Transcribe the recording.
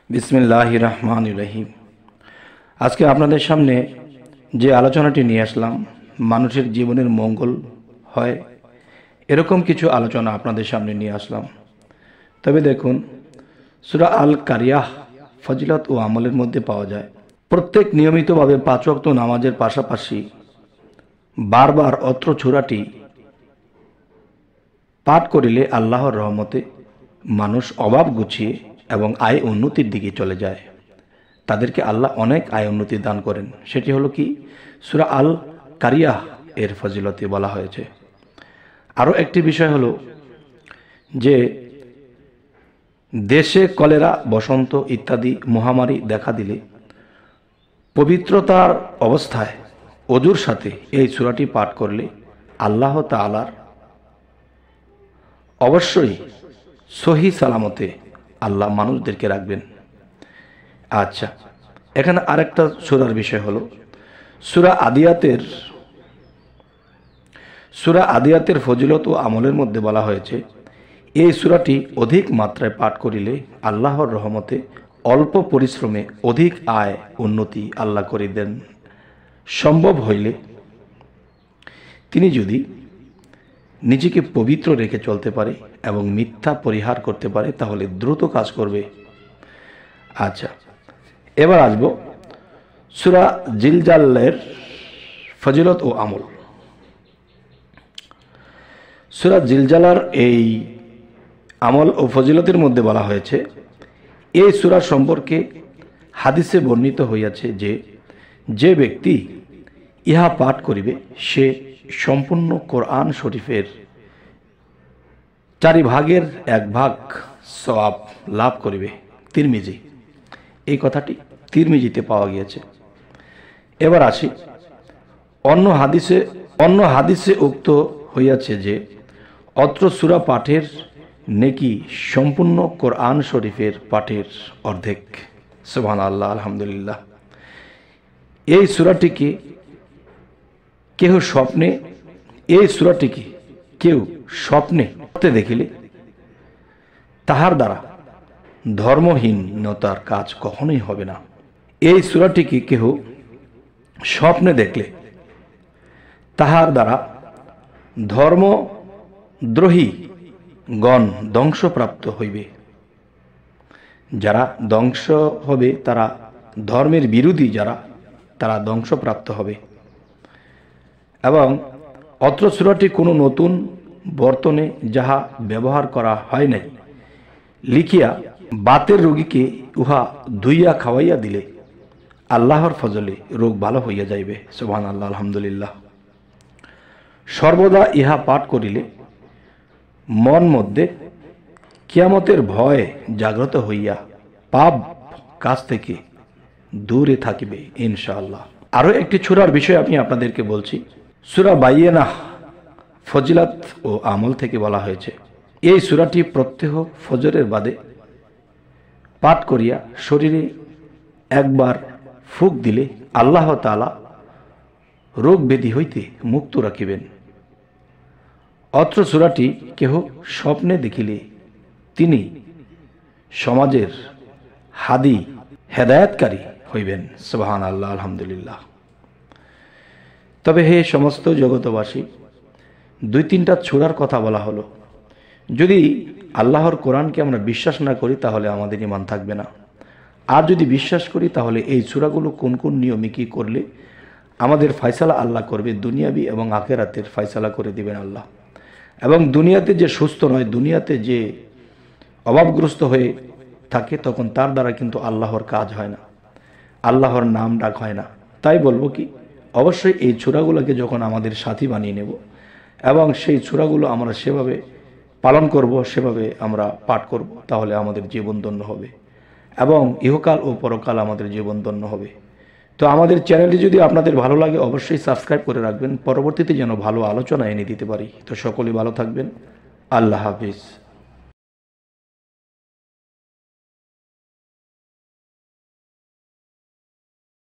বিসমিল্লাহির রহমানির রহিম। আজকে আপনাদের সামনে যে আলোচনাটি নিয়ে আসলাম, মানুষের জীবনের মঙ্গল হয় এরকম কিছু আলোচনা আপনাদের সামনে নিয়ে আসলাম। তবে দেখুন, সূরা আল কারিয়াহ ফজিলত ও আমলের মধ্যে পাওয়া যায়। প্রত্যেক নিয়মিতভাবে 5 ওয়াক্ত নামাজের পাশাপাশি বারবার অত্র সূরাটি পাঠ করিলে আল্লাহর রহমতে মানুষ অভাব গুছিয়ে এবং আয় উন্নতির দিকে চলে যায়। তাদেরকে আল্লাহ অনেক আয় উন্নতি দান করেন। সেটি হলো কি, সূরা আল কারিয়াহ এর ফজিলতে বলা হয়েছে। আরও একটি বিষয় হলো যে দেশে কলেরা, বসন্ত ইত্যাদি মহামারী দেখা দিলে পবিত্রতার অবস্থায় অজুর সাথে এই সূরাটি পাঠ করলে আল্লাহ তাআলার অবশ্যই সহি সালামতে আল্লাহ মানুষদেরকে রাখবেন। আচ্ছা, এখানে আরেকটা সূরার বিষয় হলো সূরা আদিয়াতের ফজিলত ও আমলের মধ্যে বলা হয়েছে, এই সূরাটি অধিক মাত্রায় পাঠ করিলে আল্লাহর রহমতে অল্প পরিশ্রমে অধিক আয় উন্নতি আল্লাহ করে দেন। সম্ভব হইলে তিনি যদি নিজেকে পবিত্র রেখে চলতে পারে এবং মিথ্যা পরিহার করতে পারে তাহলে দ্রুত কাজ করবে। আচ্ছা, এবার আসব সূরা জিলজালের ফজিলত ও আমল। সূরা জিলজালার এই আমল ও ফজিলতের মধ্যে বলা হয়েছে, এই সূরা সম্পর্কে হাদিসে বর্ণিত হইয়াছে যে যে ব্যক্তি ইহা পাঠ করিবে সে সম্পূর্ণ কোরআন শরীফের 4 ভাগের 1 ভাগ সওয়াব লাভ করিবে। তিরমিজি, এই কথাটি তিরমিজিতে পাওয়া গিয়েছে। এবার আসি, অন্য হাদিসে উক্ত হইয়াছে যে অত্র সূরা পাঠের নেকি সম্পূর্ণ কোরআন শরীফের পাঠের অর্ধেক। সুবহানাল্লাহ, আলহামদুলিল্লাহ। এই সূরাটিকে কেউ স্বপ্নে দেখিলে তাহার দ্বারা ধর্মহীনতার কাজ কখনোই হবে না। এই সূরাটিকে কেহ স্বপ্নে দেখলে তাহার দ্বারা ধর্মদ্রোহী গণ ধ্বংসপ্রাপ্ত হইবে। যারা ধ্বংস হবে, তারা ধর্মের বিরোধী তারা ধ্বংসপ্রাপ্ত হবে। এবং অত্র সূরাটি কোনো নতুন বর্তনে যাহা ব্যবহার করা হয় নাই লিখিয়া বাতের রোগীকে উহা ধুইয়া খাওয়াইয়া দিলে আল্লাহর ফজলে রোগ ভালো হইয়া যাইবে। সুবহানাল্লাহ, আলহামদুলিল্লাহ। সর্বদা ইহা পাঠ করিলে মন মধ্যে কিয়ামতের ভয় জাগ্রত হইয়া পাপ কাজ থেকে দূরে থাকিবে ইনশাআল্লাহ। আরও একটি সূরার বিষয় আমি আপনাদেরকে বলছি। সূরা বাইয়িনাহ ফজিলত ও আমল থেকে বলা হয়েছে, এই সূরাটি প্রত্যহ ফজরের বাদে পাঠ করিয়া শরীরে একবার ফুঁক দিলে আল্লাহ তাআলা রোগ ব্যাধি হইতে মুক্ত রাখিবেন। অত্র সূরাটি কেহ স্বপ্নে দেখিলে তিনি সমাজের হাদি হেদায়েতকারী হইবেন। সুবহানাল্লাহ, আলহামদুলিল্লাহ। তবে হে সমস্ত জগতবাসী, 2-3টা সূরার কথা বলা হলো। যদি আল্লাহর কোরআনকে আমরা বিশ্বাস না করি তাহলে আমাদের ঈমান থাকবে না। আর যদি বিশ্বাস করি তাহলে এই সূরাগুলো কোন কোন নিয়মে কি করলে আমাদের ফয়সালা আল্লাহ করবে, দুনিয়াবি এবং আখিরাতের ফয়সালা করে দিবেন আল্লাহ। এবং দুনিয়াতে যে সুস্থ নয়, দুনিয়াতে যে অভাবগ্রস্ত হয়ে থাকে, তখন তার দ্বারা কিন্তু আল্লাহর কাজ হয় না, আল্লাহর নাম ডাক হয় না। তাই বলবো কি, অবশ্যই এই সূরাগুলোকে যখন আমাদের সাথী বানিয়ে নেব এবং সেই সূরাগুলো আমরা সেভাবে পালন করব, সেভাবে আমরা পাঠ করব, তাহলে আমাদের জীবন ধন্য হবে এবং ইহকাল ও পরকাল আমাদের জীবন ধন্য হবে। তো আমাদের চ্যানেলটি যদি আপনাদের ভালো লাগে অবশ্যই সাবস্ক্রাইব করে রাখবেন, পরবর্তীতে যেন ভালো আলোচনা এনে দিতে পারি। তো সকলেই ভালো থাকবেন। আল্লাহ হাফিজ।